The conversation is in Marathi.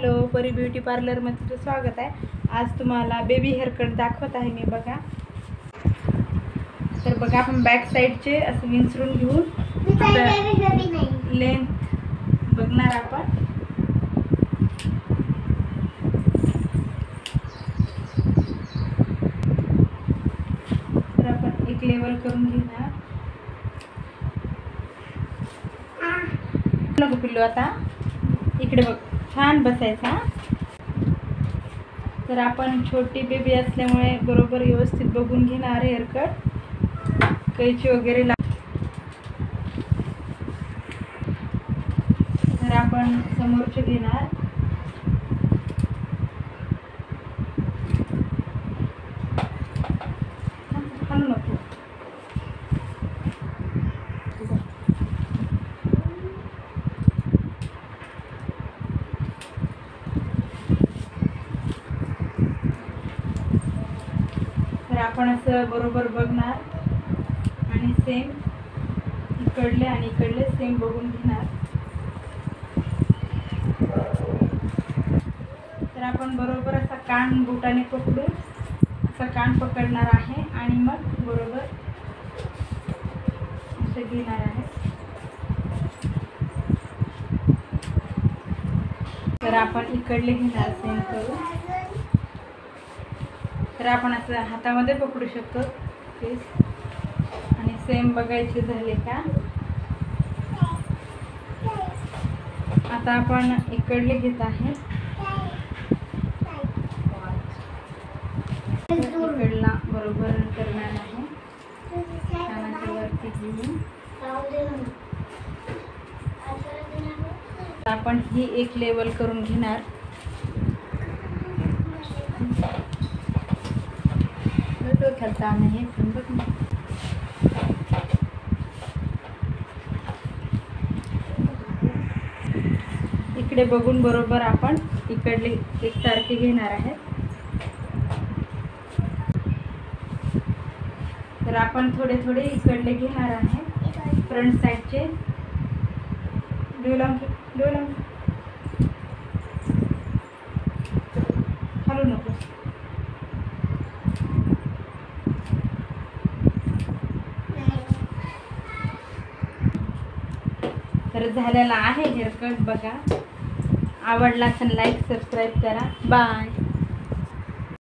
हॅलो, परी ब्युटी पार्लरमध्ये तुझं स्वागत आहे। आज तुम्हाला बेबी हेअरकट दाखवत आहे मी बघा। तर बघा, आपण बॅक साईडचे असं विंचरून घेऊन लेंथ बघणार आपण। तर आपण एक लेवल करून घेणार। नको पिल्लू, आता इकडे बघ, छान बसायचा। तर आपण छोटी बेबी असल्यामुळे बरोबर व्यवस्थित बघून घेणार हेअरकट, कैची वगैरे तर आपण समोरचे घेणार। हलू नको। तर आपण असं बरोबर बघणार आणि सेम इकडले आणि इकडले सेम बघून घेणार। तर आपण बरोबर असा कान बोटाने पकडून असा कान पकडणार आहे आणि मग बरोबर असे घेणार आहे। तर आपण इकडले घेणार सेम करून। तर आपण असं हातामध्ये पकडू शकतो केस आणि सेम बघायचे झाले का। आता आपण इकडले घेत आहे। इकडला बरोबर करणार आहे, कानाच्या वरती घेऊन। आपण ही एक लेवल करून घेणार। खेळता नाही इकडे बघून बरोबर आपण इकडले एकसारखे घेणार आहे। तर आपण थोडे थोडे इकडले घेणार आहे फ्रंट साईडचे। हलू नको। तर झालेला आहे हेअरकट बघा। आवडला असेल लाईक सबस्क्राईब करा। बाय।